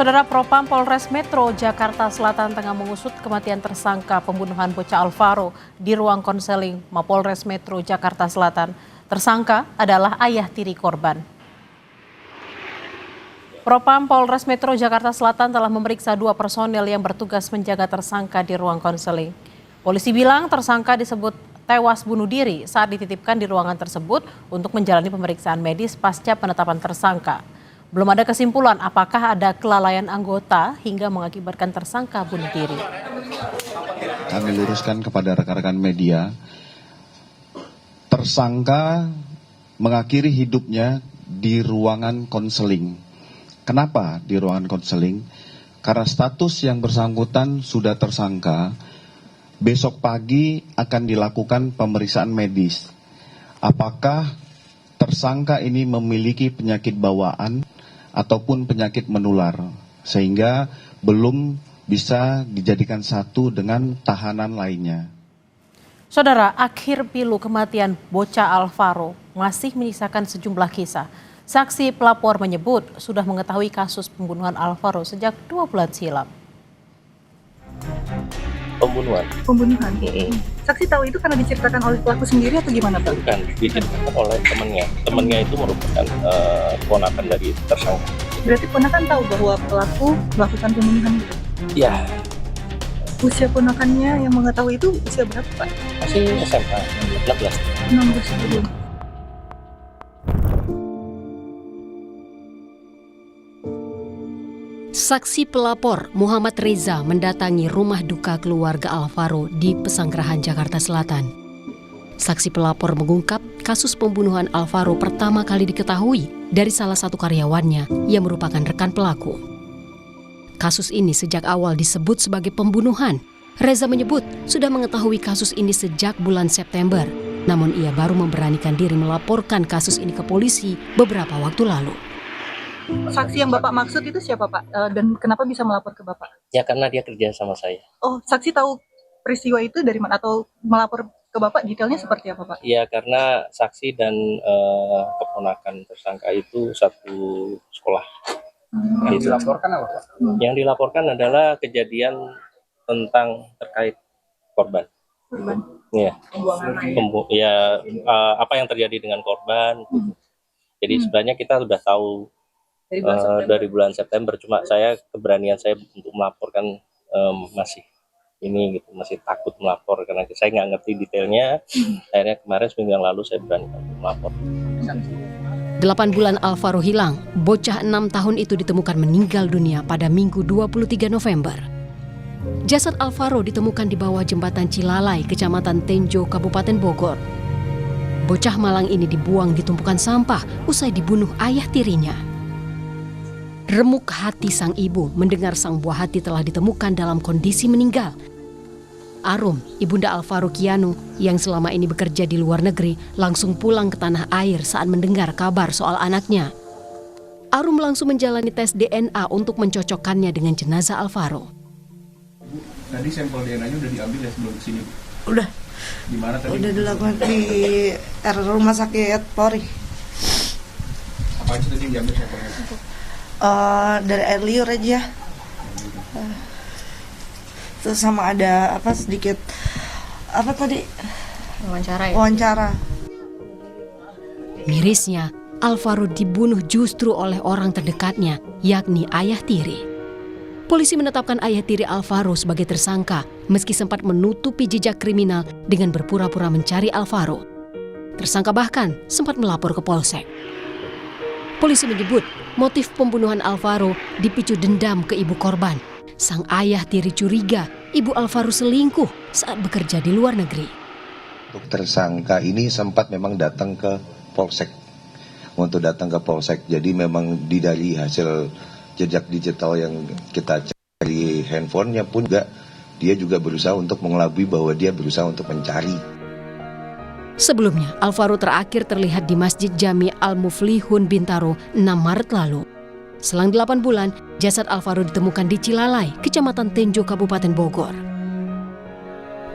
Saudara Propam Polres Metro Jakarta Selatan tengah mengusut kematian tersangka pembunuhan bocah Alvaro di ruang konseling Mapolres Metro Jakarta Selatan. Tersangka adalah ayah tiri korban. Propam Polres Metro Jakarta Selatan telah memeriksa 2 personel yang bertugas menjaga tersangka di ruang konseling. Polisi bilang tersangka disebut tewas bunuh diri saat dititipkan di ruangan tersebut untuk menjalani pemeriksaan medis pasca penetapan tersangka. Belum ada kesimpulan apakah ada kelalaian anggota hingga mengakibatkan tersangka bunuh diri. Kami luruskan kepada rekan-rekan media, tersangka mengakhiri hidupnya di ruangan konseling. Kenapa di ruangan konseling? Karena status yang bersangkutan sudah tersangka, besok pagi akan dilakukan pemeriksaan medis. Apakah tersangka ini memiliki penyakit bawaan ataupun penyakit menular, sehingga belum bisa dijadikan satu dengan tahanan lainnya. Saudara, akhir pilu kematian bocah Alvaro masih menyisakan sejumlah kisah. Saksi pelapor menyebut sudah mengetahui kasus pembunuhan Alvaro sejak 2 bulan silam. Pembunuhan. Saksi tahu itu karena diceritakan oleh pelaku sendiri atau gimana, Pak? Bukan, diceritakan oleh temannya. Temannya itu merupakan ponakan dari tersangka. Berarti ponakan tahu bahwa pelaku melakukan pembunuhan itu? Ya, Usia ponakannya yang mengetahui itu usia berapa, Pak? masih SMA, 16. 16 tahun. Saksi pelapor Muhammad Reza mendatangi rumah duka keluarga Alvaro di Pesanggerahan, Jakarta Selatan. Saksi pelapor mengungkap kasus pembunuhan Alvaro pertama kali diketahui dari salah satu karyawannya yang merupakan rekan pelaku. Kasus ini sejak awal disebut sebagai pembunuhan. Reza menyebut sudah mengetahui kasus ini sejak bulan September, namun ia baru memberanikan diri melaporkan kasus ini ke polisi beberapa waktu lalu. Saksi yang Bapak maksud itu siapa, Pak? Dan kenapa bisa melapor ke Bapak? Ya karena dia kerja sama saya. Oh, saksi tahu peristiwa itu dari mana atau melapor ke Bapak detailnya seperti apa, Pak? Ya karena saksi dan keponakan tersangka itu satu sekolah. Yang dilaporkan apa, Pak? Yang dilaporkan adalah kejadian tentang terkait korban. Korban. Ya, apa yang terjadi dengan korban. Jadi sebenarnya kita sudah tahu dari bulan September, cuma keberanian saya untuk melaporkan masih takut melapor karena saya nggak ngerti detailnya. Akhirnya kemarin seminggu yang lalu saya berani untuk melapor. 8 bulan Alvaro hilang, bocah 6 tahun itu ditemukan meninggal dunia pada Minggu 23 November. Jasad Alvaro ditemukan di bawah jembatan Cilalai, Kecamatan Tenjo, Kabupaten Bogor. Bocah malang ini dibuang di tumpukan sampah usai dibunuh ayah tirinya. Remuk hati sang ibu mendengar sang buah hati telah ditemukan dalam kondisi meninggal. Arum, ibunda Alvaro Kianu yang selama ini bekerja di luar negeri, langsung pulang ke tanah air saat mendengar kabar soal anaknya. Arum langsung menjalani tes DNA untuk mencocokkannya dengan jenazah Alvaro. Bu, tadi sampel DNA-nya udah diambil ya sebelum kesini? Udah. Di mana tadi? Udah dilakukan di rumah sakit Polri. Apa aja tadi yang diambil sampelnya? Dari air liur aja. Terus sama ada sedikit tadi? Wawancara. Mirisnya, Alvaro dibunuh justru oleh orang terdekatnya, yakni ayah tiri. Polisi menetapkan ayah tiri Alvaro sebagai tersangka meski sempat menutupi jejak kriminal dengan berpura-pura mencari Alvaro. Tersangka bahkan sempat melapor ke polsek. Polisi menyebut motif pembunuhan Alvaro dipicu dendam ke ibu korban. Sang ayah tiri curiga ibu Alvaro selingkuh saat bekerja di luar negeri. Tersangka ini sempat memang datang ke polsek. Jadi memang dari hasil jejak digital yang kita cari handphonenya pun dia juga berusaha untuk mengelabui bahwa dia berusaha untuk mencari. Sebelumnya, Alvaro terakhir terlihat di Masjid Jami Al-Muflihun Bintaro 6 Maret lalu. Selang 8 bulan, jasad Alvaro ditemukan di Cilalai, Kecamatan Tenjo, Kabupaten Bogor.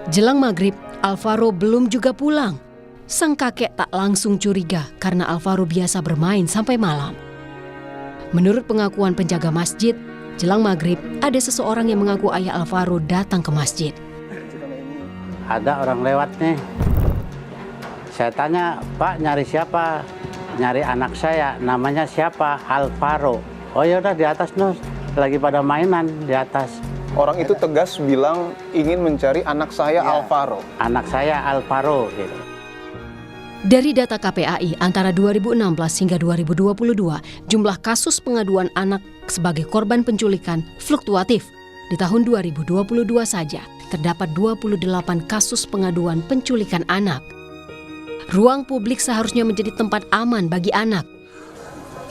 Jelang maghrib, Alvaro belum juga pulang. Sang kakek tak langsung curiga karena Alvaro biasa bermain sampai malam. Menurut pengakuan penjaga masjid, Jelang maghrib, ada seseorang yang mengaku ayah Alvaro datang ke masjid. Ada orang lewat nih. Saya tanya, Pak nyari siapa? Nyari anak saya, namanya siapa? Alvaro. Oh ya udah di atas Nus, lagi pada mainan di atas. Orang itu tegas bilang ingin mencari anak saya Alvaro. Anak saya Alvaro gitu. Dari data KPAI, antara 2016 hingga 2022, jumlah kasus pengaduan anak sebagai korban penculikan fluktuatif. Di tahun 2022 saja, terdapat 28 kasus pengaduan penculikan anak. Ruang publik seharusnya menjadi tempat aman bagi anak.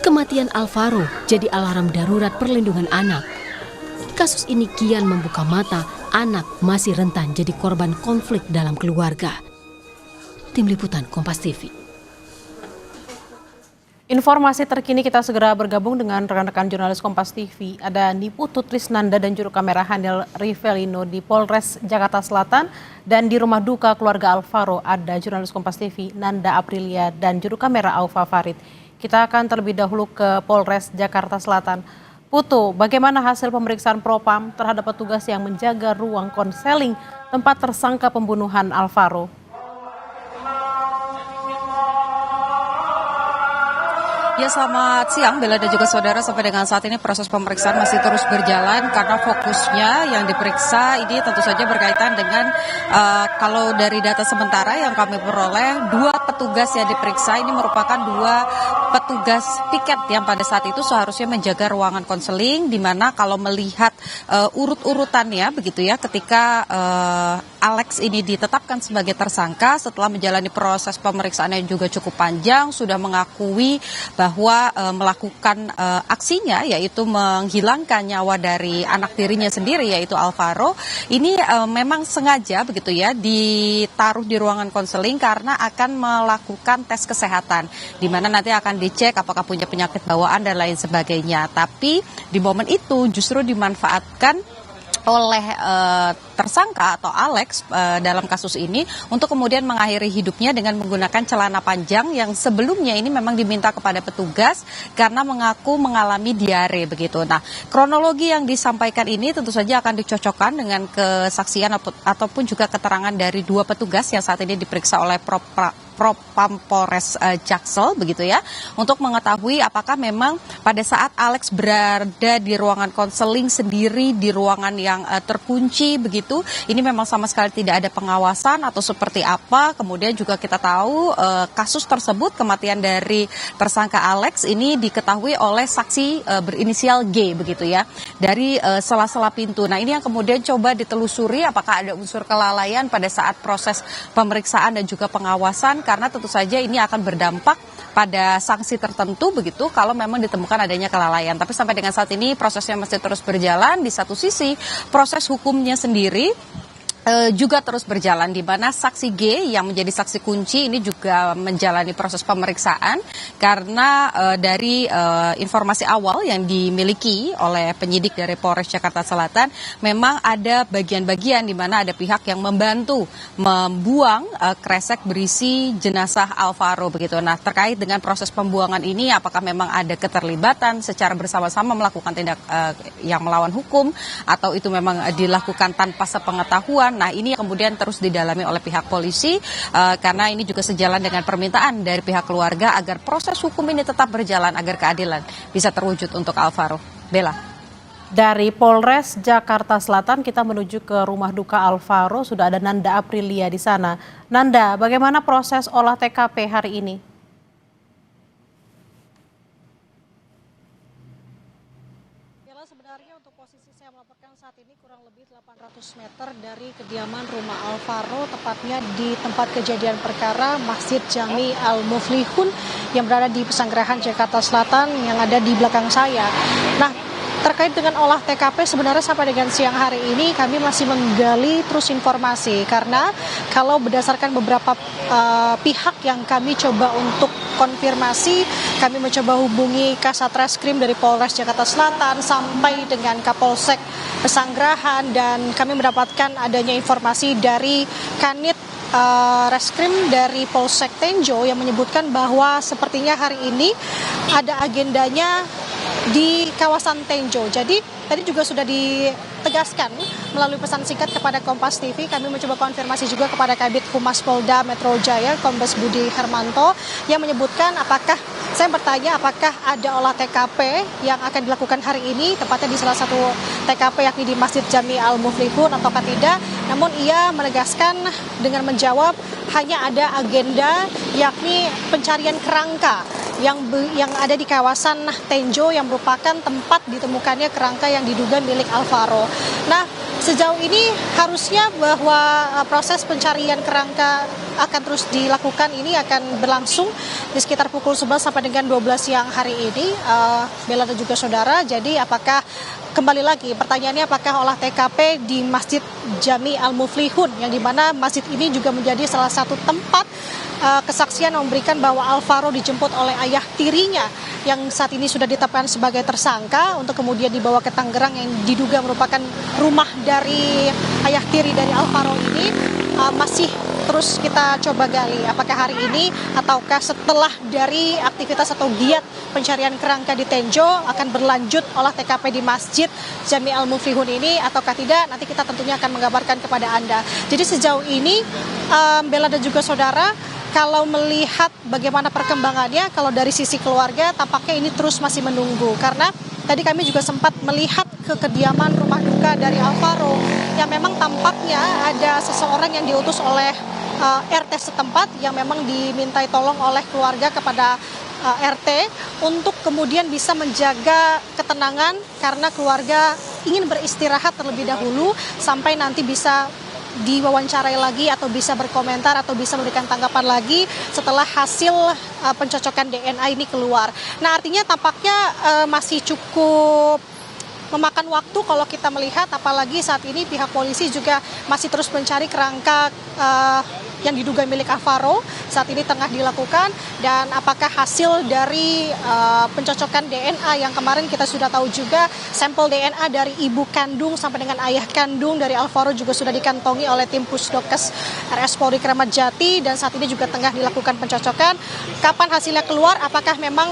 Kematian Alvaro jadi alarm darurat perlindungan anak. Kasus ini kian membuka mata, anak masih rentan jadi korban konflik dalam keluarga. Tim Liputan Kompas TV. Informasi terkini kita segera bergabung dengan rekan-rekan jurnalis Kompas TV. Ada Niputu Trisnanda dan juru kamera Hanel Rivelino di Polres Jakarta Selatan. Dan di rumah duka keluarga Alvaro ada jurnalis Kompas TV Nanda Aprilia dan juru kamera Aufa Farid. Kita akan terlebih dahulu ke Polres Jakarta Selatan. Putu, bagaimana hasil pemeriksaan Propam terhadap petugas yang menjaga ruang konseling tempat tersangka pembunuhan Alvaro? Ya, selamat siang Bella dan juga saudara. Sampai dengan saat ini proses pemeriksaan masih terus berjalan karena fokusnya yang diperiksa ini tentu saja berkaitan dengan kalau dari data sementara yang kami peroleh, 2 petugas yang diperiksa ini merupakan 2 petugas piket yang pada saat itu seharusnya menjaga ruangan konseling, di mana kalau melihat urut-urutannya begitu ya, ketika Alex ini ditetapkan sebagai tersangka setelah menjalani proses pemeriksaan yang juga cukup panjang, sudah mengakui bahwa melakukan aksinya yaitu menghilangkan nyawa dari anak tirinya sendiri yaitu Alvaro. Ini memang sengaja begitu ya ditaruh di ruangan konseling karena akan melakukan tes kesehatan, di mana nanti akan dicek apakah punya penyakit bawaan dan lain sebagainya. Tapi di momen itu justru dimanfaatkan oleh tersangka atau Alex dalam kasus ini untuk kemudian mengakhiri hidupnya dengan menggunakan celana panjang yang sebelumnya ini memang diminta kepada petugas karena mengaku mengalami diare begitu. Nah, kronologi yang disampaikan ini tentu saja akan dicocokkan dengan kesaksian ataupun juga keterangan dari 2 petugas yang saat ini diperiksa oleh Propam Polres Jaksel begitu ya, untuk mengetahui apakah memang pada saat Alex berada di ruangan konseling sendiri di ruangan yang terkunci begitu, ini memang sama sekali tidak ada pengawasan atau seperti apa. Kemudian juga kita tahu kasus tersebut, kematian dari tersangka Alex ini diketahui oleh saksi berinisial G begitu ya, dari sela-sela pintu. Nah, ini yang kemudian coba ditelusuri apakah ada unsur kelalaian pada saat proses pemeriksaan dan juga pengawasan, karena tentu saja ini akan berdampak pada sanksi tertentu begitu kalau memang ditemukan adanya kelalaian. Tapi sampai dengan saat ini prosesnya masih terus berjalan. Di satu sisi proses hukumnya sendiri juga terus berjalan, di mana saksi G yang menjadi saksi kunci ini juga menjalani proses pemeriksaan karena dari informasi awal yang dimiliki oleh penyidik dari Polres Jakarta Selatan memang ada bagian-bagian di mana ada pihak yang membantu membuang kresek berisi jenazah Alvaro begitu. Nah, terkait dengan proses pembuangan ini apakah memang ada keterlibatan secara bersama-sama melakukan tindak yang melawan hukum atau itu memang dilakukan tanpa sepengetahuan. Nah, ini kemudian terus didalami oleh pihak polisi karena ini juga sejalan dengan permintaan dari pihak keluarga agar proses hukum ini tetap berjalan agar keadilan bisa terwujud untuk Alvaro. Bella. Dari Polres Jakarta Selatan kita menuju ke rumah duka Alvaro, sudah ada Nanda Aprilia di sana. Nanda, bagaimana proses olah TKP hari ini? Sebenarnya untuk posisi saya melaporkan saat ini kurang lebih 800 meter dari kediaman rumah Alvaro, tepatnya di tempat kejadian perkara Masjid Jami Al-Muflihun yang berada di Pesanggerahan Jakarta Selatan yang ada di belakang saya. Nah, terkait dengan olah TKP sebenarnya sampai dengan siang hari ini kami masih menggali terus informasi karena kalau berdasarkan beberapa pihak yang kami coba untuk konfirmasi, kami mencoba hubungi Kasat Reskrim dari Polres Jakarta Selatan sampai dengan Kapolsek Pesanggerahan dan kami mendapatkan adanya informasi dari Kanit Reskrim dari Polsek Tenjo yang menyebutkan bahwa sepertinya hari ini ada agendanya di kawasan Tenjo. Jadi tadi juga sudah ditegaskan melalui pesan singkat kepada Kompas TV. Kami mencoba konfirmasi juga kepada Kabid Humas Polda Metro Jaya, Kombes Budi Hermanto, yang menyebutkan saya bertanya apakah ada olah TKP yang akan dilakukan hari ini, tepatnya di salah satu TKP yakni di Masjid Jami Al-Muflihun ataukah tidak. Namun ia menegaskan dengan menjawab hanya ada agenda yakni pencarian kerangka yang ada di kawasan Tenjo yang merupakan tempat ditemukannya kerangka yang diduga milik Alvaro. Nah, sejauh ini harusnya bahwa proses pencarian kerangka akan terus dilakukan, ini akan berlangsung di sekitar pukul 11 sampai dengan 12 siang hari ini, Bella dan juga saudara. Jadi apakah kembali lagi pertanyaannya apakah olah TKP di Masjid Jami Al-Muflihun, yang dimana masjid ini juga menjadi salah satu tempat kesaksian yang memberikan bahwa Alvaro dijemput oleh ayah tirinya yang saat ini sudah ditetapkan sebagai tersangka untuk kemudian dibawa ke Tangerang yang diduga merupakan rumah dari ayah tiri dari Alvaro ini. Masih terus kita coba gali apakah hari ini ataukah setelah dari aktivitas atau giat pencarian kerangka di Tenjo akan berlanjut olah TKP di Masjid Jami Al-Muflihun ini ataukah tidak, nanti kita tentunya akan mengabarkan kepada Anda. Jadi sejauh ini Bella dan juga saudara, kalau melihat bagaimana perkembangannya, kalau dari sisi keluarga tampaknya ini terus masih menunggu, karena tadi kami juga sempat melihat ke kediaman rumah duka dari Alvaro yang memang tampaknya ada seseorang yang diutus oleh RT setempat yang memang dimintai tolong oleh keluarga kepada RT untuk kemudian bisa menjaga ketenangan karena keluarga ingin beristirahat terlebih dahulu sampai nanti bisa diwawancarai lagi atau bisa berkomentar atau bisa memberikan tanggapan lagi setelah hasil pencocokan DNA ini keluar. Nah, artinya tampaknya masih cukup memakan waktu kalau kita melihat, apalagi saat ini pihak polisi juga masih terus mencari kerangka yang diduga milik Alvaro saat ini tengah dilakukan, dan apakah hasil dari pencocokan DNA yang kemarin kita sudah tahu juga sampel DNA dari ibu kandung sampai dengan ayah kandung dari Alvaro juga sudah dikantongi oleh tim Pusdokes RS Polri Kramat Jati, dan saat ini juga tengah dilakukan pencocokan. Kapan hasilnya keluar, apakah memang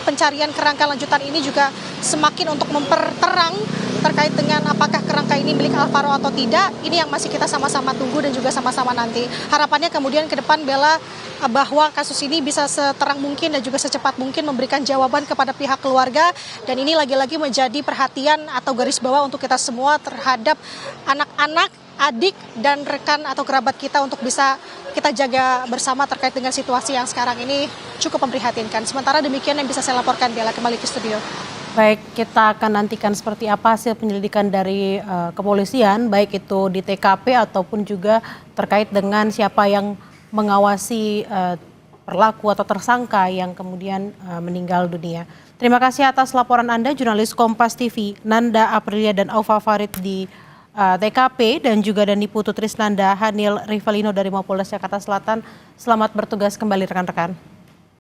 pencarian kerangka lanjutan ini juga semakin untuk memperterang terkait dengan apakah kerangka ini milik Alvaro atau tidak, ini yang masih kita sama-sama tunggu dan juga sama-sama nanti. Harapannya kemudian ke depan Bella bahwa kasus ini bisa seterang mungkin dan juga secepat mungkin memberikan jawaban kepada pihak keluarga, dan ini lagi-lagi menjadi perhatian atau garis bawah untuk kita semua terhadap anak-anak, adik dan rekan atau kerabat kita untuk bisa kita jaga bersama terkait dengan situasi yang sekarang ini cukup memprihatinkan. Sementara demikian yang bisa saya laporkan, Bella, kembali ke studio. Baik, kita akan nantikan seperti apa hasil penyelidikan dari kepolisian, baik itu di TKP ataupun juga terkait dengan siapa yang mengawasi pelaku atau tersangka yang kemudian meninggal dunia. Terima kasih atas laporan Anda, jurnalis Kompas TV Nanda Aprilia dan Aufa Farid di TKP, dan juga Dani Putu Trisnanda Hanil Rivalino dari Mapolres Jakarta Selatan. Selamat bertugas kembali rekan-rekan.